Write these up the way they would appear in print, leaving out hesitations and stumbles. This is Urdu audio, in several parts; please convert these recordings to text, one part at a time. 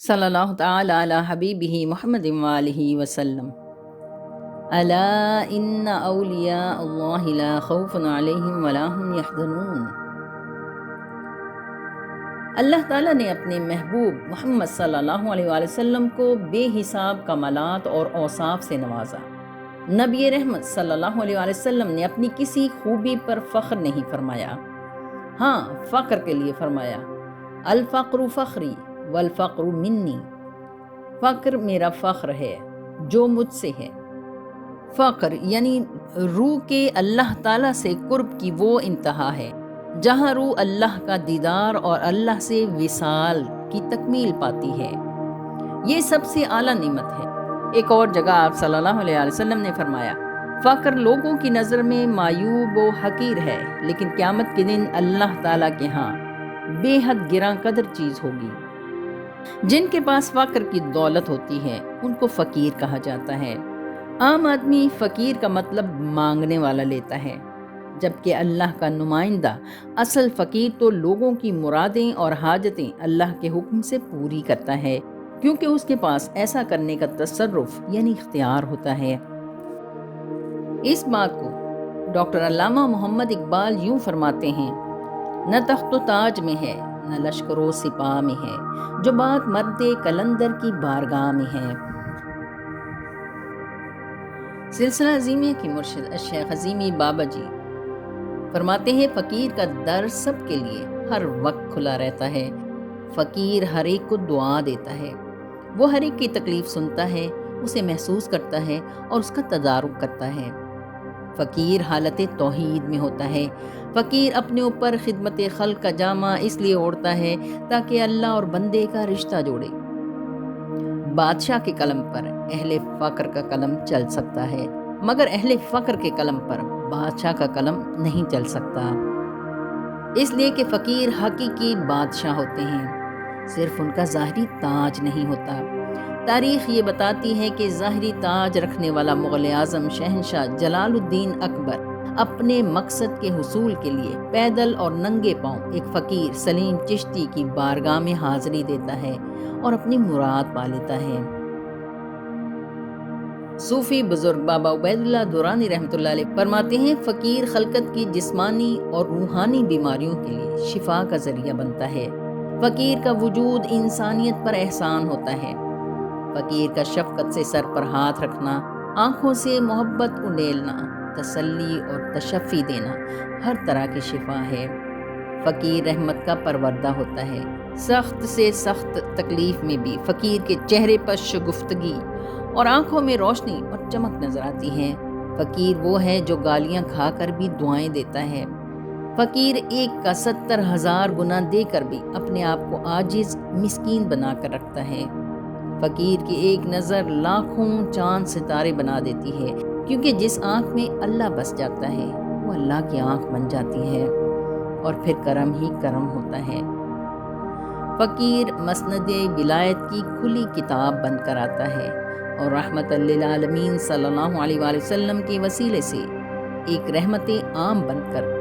صلی اللہ تعالی علی حبیبہ محمد وآلہ وسلم۔ الا ان اولیاء اللہ لا خوف علیہم ولا هم یحزنون۔ اللہ تعالیٰ نے اپنے محبوب محمد صلی اللہ علیہ وآلہ وسلم کو بے حساب کمالات اور اوصاف سے نوازا۔ نبی رحمت صلی اللہ علیہ وآلہ وسلم نے اپنی کسی خوبی پر فخر نہیں فرمایا، ہاں فخر کے لیے فرمایا الفقر فخری والفقر منی، فقر میرا فخر ہے جو مجھ سے ہے۔ فقر یعنی روح کے اللہ تعالیٰ سے قرب کی وہ انتہا ہے جہاں روح اللہ کا دیدار اور اللہ سے وصال کی تکمیل پاتی ہے، یہ سب سے اعلیٰ نعمت ہے۔ ایک اور جگہ آپ صلی اللہ علیہ وسلم نے فرمایا فقر لوگوں کی نظر میں معیوب و حقیر ہے، لیکن قیامت کے دن اللہ تعالیٰ کے ہاں بے حد گراں قدر چیز ہوگی۔ جن کے پاس فقر کی دولت ہوتی ہے ان کو فقیر کہا جاتا ہے۔ عام آدمی فقیر کا مطلب مانگنے والا لیتا ہے، جبکہ اللہ کا نمائندہ اصل فقیر تو لوگوں کی مرادیں اور حاجتیں اللہ کے حکم سے پوری کرتا ہے، کیونکہ اس کے پاس ایسا کرنے کا تصرف یعنی اختیار ہوتا ہے۔ اس بات کو ڈاکٹر علامہ محمد اقبال یوں فرماتے ہیں، نہ تخت و تاج میں ہے نہ لشکر و سپاہ میں ہے، جو بات مرد کلندر کی بارگاہ میں ہے۔ سلسلہ عظیمیہ کی مرشد الشیخ عظیمی بابا جی فرماتے ہیں فقیر کا در سب کے لیے ہر وقت کھلا رہتا ہے۔ فقیر ہر ایک کو دعا دیتا ہے، وہ ہر ایک کی تکلیف سنتا ہے، اسے محسوس کرتا ہے اور اس کا تدارک کرتا ہے۔ فقیر حالت توحید میں ہوتا ہے۔ فقیر اپنے اوپر خدمت خلق کا جامہ اس لیے اوڑھتا ہے تاکہ اللہ اور بندے کا رشتہ جوڑے۔ بادشاہ کے قلم پر اہل فقر کا قلم چل سکتا ہے، مگر اہل فقر کے قلم پر بادشاہ کا قلم نہیں چل سکتا، اس لیے کہ فقیر حقیقی بادشاہ ہوتے ہیں، صرف ان کا ظاہری تاج نہیں ہوتا۔ تاریخ یہ بتاتی ہے کہ ظاہری تاج رکھنے والا مغل اعظم شہنشاہ جلال الدین اکبر اپنے مقصد کے حصول کے لیے پیدل اور ننگے پاؤں ایک فقیر سلیم چشتی کی بارگاہ میں حاضری دیتا ہے اور اپنی مراد پا لیتا ہے۔ صوفی بزرگ بابا عبید اللہ دورانی رحمۃ اللہ علیہ فرماتے ہیں فقیر خلقت کی جسمانی اور روحانی بیماریوں کے لیے شفا کا ذریعہ بنتا ہے۔ فقیر کا وجود انسانیت پر احسان ہوتا ہے۔ فقیر کا شفقت سے سر پر ہاتھ رکھنا، آنکھوں سے محبت انڈیلنا، تسلی اور تشفی دینا ہر طرح کی شفا ہے۔ فقیر رحمت کا پروردہ ہوتا ہے۔ سخت سے سخت تکلیف میں بھی فقیر کے چہرے پر شگفتگی اور آنکھوں میں روشنی اور چمک نظر آتی ہے۔ فقیر وہ ہے جو گالیاں کھا کر بھی دعائیں دیتا ہے۔ فقیر ایک کا 70,000 گنا دے کر بھی اپنے آپ کو عاجز مسکین بنا کر رکھتا ہے۔ فقیر کی ایک نظر لاکھوں چاند ستارے بنا دیتی ہے، کیونکہ جس آنکھ میں اللہ بس جاتا ہے وہ اللہ کی آنکھ بن جاتی ہے، اور پھر کرم ہی کرم ہوتا ہے۔ فقیر مسند ولایت کی کھلی کتاب بن کر آتا ہے اور رحمت للعالمین صلی اللہ علیہ وآلہ وسلم کے وسیلے سے ایک رحمت عام بن کر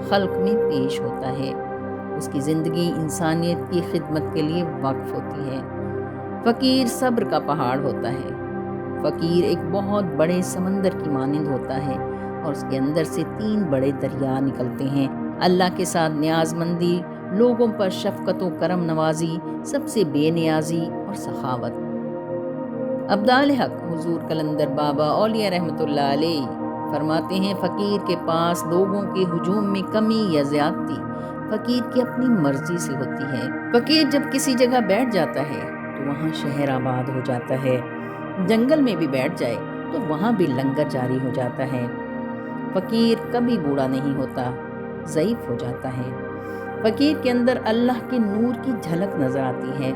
خلق میں پیش ہوتا ہے۔ اس کی زندگی انسانیت کی خدمت کے لیے وقف ہوتی ہے۔ فقیر صبر کا پہاڑ ہوتا ہے۔ فقیر ایک بہت بڑے سمندر کی مانند ہوتا ہے اور اس کے اندر سے 3 بڑے دریا نکلتے ہیں، اللہ کے ساتھ نیاز مندی، لوگوں پر شفقت و کرم نوازی، سب سے بے نیازی اور سخاوت۔ ابدال حق حضور قلندر بابا اولیاء رحمۃ اللہ علیہ فرماتے ہیں فقیر کے پاس لوگوں کے ہجوم میں کمی یا زیادتی فقیر کی اپنی مرضی سے ہوتی ہے۔ فقیر جب کسی جگہ بیٹھ جاتا ہے تو وہاں شہر آباد ہو جاتا ہے، جنگل میں بھی بیٹھ جائے تو وہاں بھی لنگر جاری ہو جاتا ہے۔ فقیر کبھی بوڑھا نہیں ہوتا، ضعیف ہو جاتا ہے۔ فقیر کے اندر اللہ کے نور کی جھلک نظر آتی ہے۔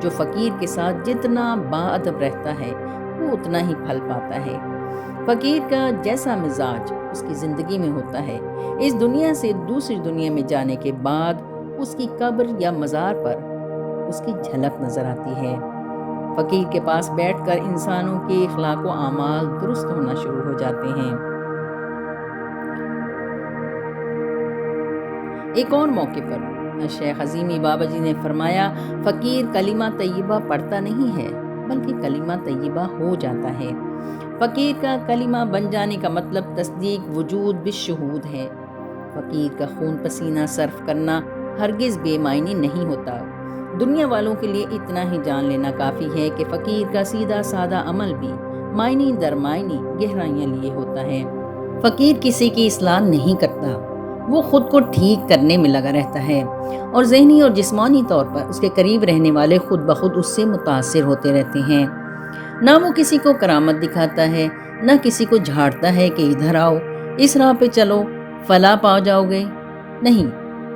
جو فقیر کے ساتھ جتنا باادب رہتا ہے وہ اتنا ہی پھل پاتا ہے۔ فقیر کا جیسا مزاج اس کی زندگی میں ہوتا ہے، اس دنیا سے دوسری دنیا میں جانے کے بعد اس کی قبر یا مزار پر اس کی جھلک نظر آتی ہے۔ فقیر کے پاس بیٹھ کر انسانوں کے اخلاق و اعمال درست ہونا شروع ہو جاتے ہیں۔ ایک اور موقع پر شیخ عظیمی بابا جی نے فرمایا، فقیر کلمہ طیبہ پڑھتا نہیں ہے بلکہ کلمہ طیبہ ہو جاتا ہے۔ فقیر کا کلمہ بن جانے کا مطلب تصدیق وجود بالشہود ہے۔ فقیر کا خون پسینہ صرف کرنا ہرگز بے معنی نہیں ہوتا۔ دنیا والوں کے لیے اتنا ہی جان لینا کافی ہے کہ فقیر کا سیدھا سادہ عمل بھی معنی در معنی گہرائیاں لیے ہوتا ہے۔ فقیر کسی کی اصلاح نہیں کرتا، وہ خود کو ٹھیک کرنے میں لگا رہتا ہے، اور ذہنی اور جسمانی طور پر اس کے قریب رہنے والے خود بخود اس سے متاثر ہوتے رہتے ہیں۔ نہ وہ کسی کو کرامت دکھاتا ہے، نہ کسی کو جھاڑتا ہے کہ ادھر آؤ، اس راہ پہ چلو، فلاح پا جاؤ گے۔ نہیں،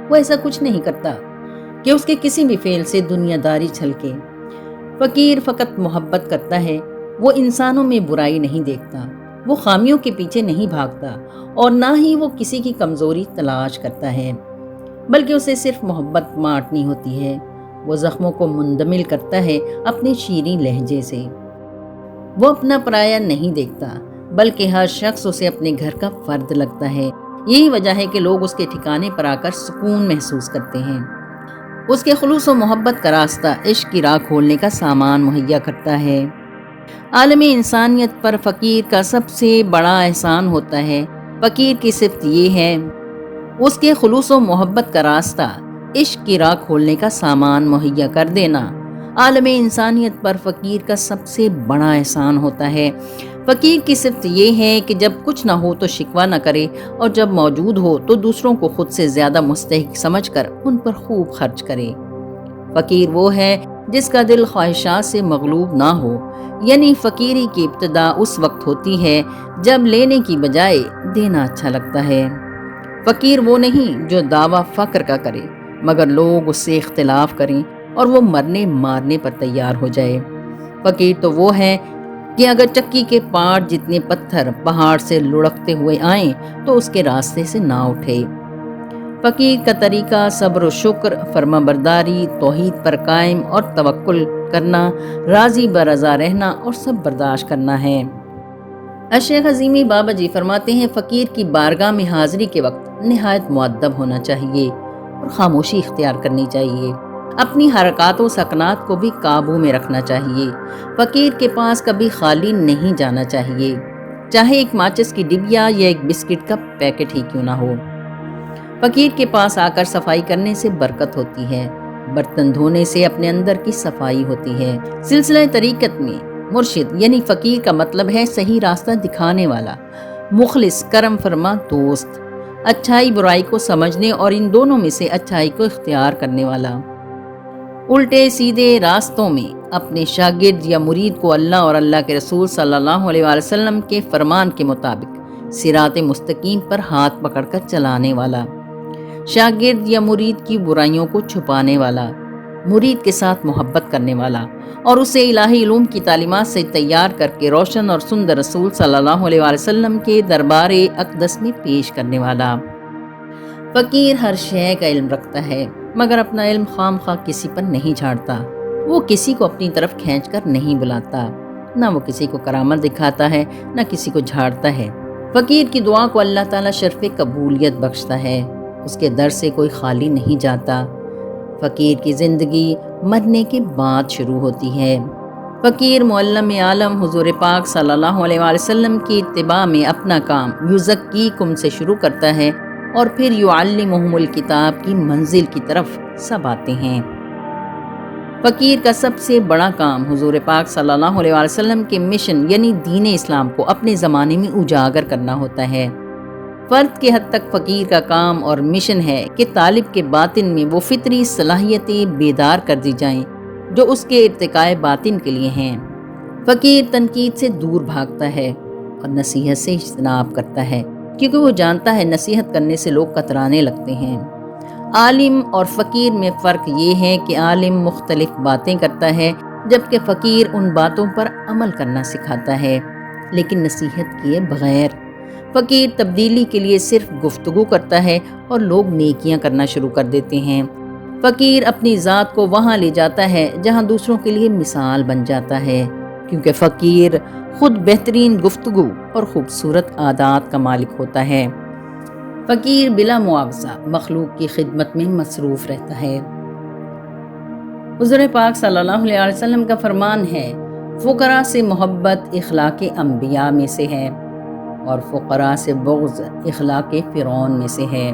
وہ ایسا کچھ نہیں کرتا کہ اس کے کسی بھی فعل سے دنیا داری چھلکے۔ فقیر فقط محبت کرتا ہے، وہ انسانوں میں برائی نہیں دیکھتا، وہ خامیوں کے پیچھے نہیں بھاگتا، اور نہ ہی وہ کسی کی کمزوری تلاش کرتا ہے، بلکہ اسے صرف محبت بانٹنی ہوتی ہے۔ وہ زخموں کو مندمل کرتا ہے اپنے شیریں لہجے سے۔ وہ اپنا پرایا نہیں دیکھتا، بلکہ ہر شخص اسے اپنے گھر کا فرد لگتا ہے۔ یہی وجہ ہے کہ لوگ اس کے ٹھکانے پر آ کر سکون محسوس کرتے ہیں۔ اس کے خلوص و محبت کا راستہ عشق کی راہ کھولنے کا سامان مہیا کرتا ہے۔ عالم انسانیت پر فقیر کا سب سے بڑا احسان ہوتا ہے۔ فقیر کی صفت یہ ہے، اس کے خلوص و محبت کا راستہ عشق کی راہ کھولنے کا سامان مہیا کر دینا۔ عالم انسانیت پر فقیر کا سب سے بڑا احسان ہوتا ہے۔ فقیر کی صفت یہ ہے کہ جب کچھ نہ ہو تو شکوہ نہ کرے، اور جب موجود ہو تو دوسروں کو خود سے زیادہ مستحق سمجھ کر ان پر خوب خرچ کرے۔ فقیر وہ ہے جس کا دل خواہشات سے مغلوب نہ ہو، یعنی فقیری کی ابتدا اس وقت ہوتی ہے جب لینے کی بجائے دینا اچھا لگتا ہے۔ فقیر وہ نہیں جو دعویٰ فقر کا کرے مگر لوگ اس سے اختلاف کریں اور وہ مرنے مارنے پر تیار ہو جائے۔ فقیر تو وہ ہے کہ اگر چکی کے پاٹ جتنے پتھر پہاڑ سے لڑکتے ہوئے آئیں تو اس کے راستے سے نہ اٹھے۔ فقیر کا طریقہ صبر و شکر، فرما برداری، توحید پر قائم اور توکل کرنا، راضی برضا رہنا اور سب برداشت کرنا ہے۔ شیخ عظیمی بابا جی فرماتے ہیں، فقیر کی بارگاہ میں حاضری کے وقت نہایت مؤدب ہونا چاہیے اور خاموشی اختیار کرنی چاہیے۔ اپنی حرکات و سکنات کو بھی قابو میں رکھنا چاہیے۔ فقیر کے پاس کبھی خالی نہیں جانا چاہیے، چاہے ایک ماچس کی ڈبیا یا ایک بسکٹ کا پیکٹ ہی کیوں نہ ہو۔ فقیر کے پاس آ کر صفائی کرنے سے برکت ہوتی ہے، برتن دھونے سے اپنے اندر کی صفائی ہوتی ہے۔ سلسلہ طریقت میں مرشد یعنی فقیر کا مطلب ہے صحیح راستہ دکھانے والا، مخلص، کرم فرما دوست، اچھائی برائی کو سمجھنے اور ان دونوں میں سے اچھائی کو اختیار کرنے والا۔ الٹے سیدھے راستوں میں اپنے شاگرد یا مرید کو اللہ اور اللہ کے رسول صلی اللہ علیہ وسلم کے فرمان کے مطابق صراط مستقیم پر ہاتھ پکڑ کر چلانے والا، شاگرد یا مرید کی برائیوں کو چھپانے والا، مرید کے ساتھ محبت کرنے والا اور اسے الہی علوم کی تعلیمات سے تیار کر کے روشن اور سندر رسول صلی اللہ علیہ وسلم کے دربار اقدس میں پیش کرنے والا۔ فقیر ہر شے کا علم رکھتا ہے مگر اپنا علم خام خواہ کسی پر نہیں جھاڑتا۔ وہ کسی کو اپنی طرف کھینچ کر نہیں بلاتا، نہ وہ کسی کو کرامت دکھاتا ہے نہ کسی کو جھاڑتا ہے۔ فقیر کی دعا کو اللہ تعالیٰ شرف قبولیت بخشتا ہے، اس کے در سے کوئی خالی نہیں جاتا۔ فقیر کی زندگی مرنے کے بعد شروع ہوتی ہے۔ فقیر معلم عالم حضور پاک صلی اللہ علیہ وسلم کی اتباع میں اپنا کام یزکیکم سے شروع کرتا ہے اور پھر یعلمہم الکتاب کی منزل کی طرف سب آتے ہیں۔ فقیر کا سب سے بڑا کام حضور پاک صلی اللہ علیہ وسلم کے مشن یعنی دین اسلام کو اپنے زمانے میں اجاگر کرنا ہوتا ہے۔ فرد کے حد تک فقیر کا کام اور مشن ہے کہ طالب کے باطن میں وہ فطری صلاحیتیں بیدار کر دی جائیں جو اس کے ارتقاء باطن کے لیے ہیں۔ فقیر تنقید سے دور بھاگتا ہے اور نصیحت سے اجتناب کرتا ہے، کیونکہ وہ جانتا ہے نصیحت کرنے سے لوگ کترانے لگتے ہیں۔ عالم اور فقیر میں فرق یہ ہے کہ عالم مختلف باتیں کرتا ہے جبکہ فقیر ان باتوں پر عمل کرنا سکھاتا ہے لیکن نصیحت کیے بغیر۔ فقیر تبدیلی کے لیے صرف گفتگو کرتا ہے اور لوگ نیکیاں کرنا شروع کر دیتے ہیں۔ فقیر اپنی ذات کو وہاں لے جاتا ہے جہاں دوسروں کے لیے مثال بن جاتا ہے، کیونکہ فقیر خود بہترین گفتگو اور خوبصورت عادات کا مالک ہوتا ہے۔ فقیر بلا معاوضہ مخلوق کی خدمت میں مصروف رہتا ہے۔ حضور پاک صلی اللہ علیہ وسلم کا فرمان ہے، فقراء سے محبت اخلاق انبیاء میں سے ہے اور فقراء سے بغض اخلاق فرعون میں سے ہے۔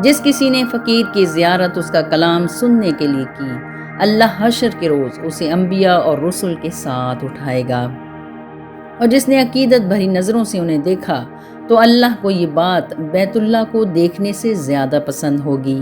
جس کسی نے فقیر کی زیارت اس کا کلام سننے کے لیے کی، اللہ حشر کے روز اسے انبیاء اور رسل کے ساتھ اٹھائے گا، اور جس نے عقیدت بھری نظروں سے انہیں دیکھا تو اللہ کو یہ بات بیت اللہ کو دیکھنے سے زیادہ پسند ہوگی۔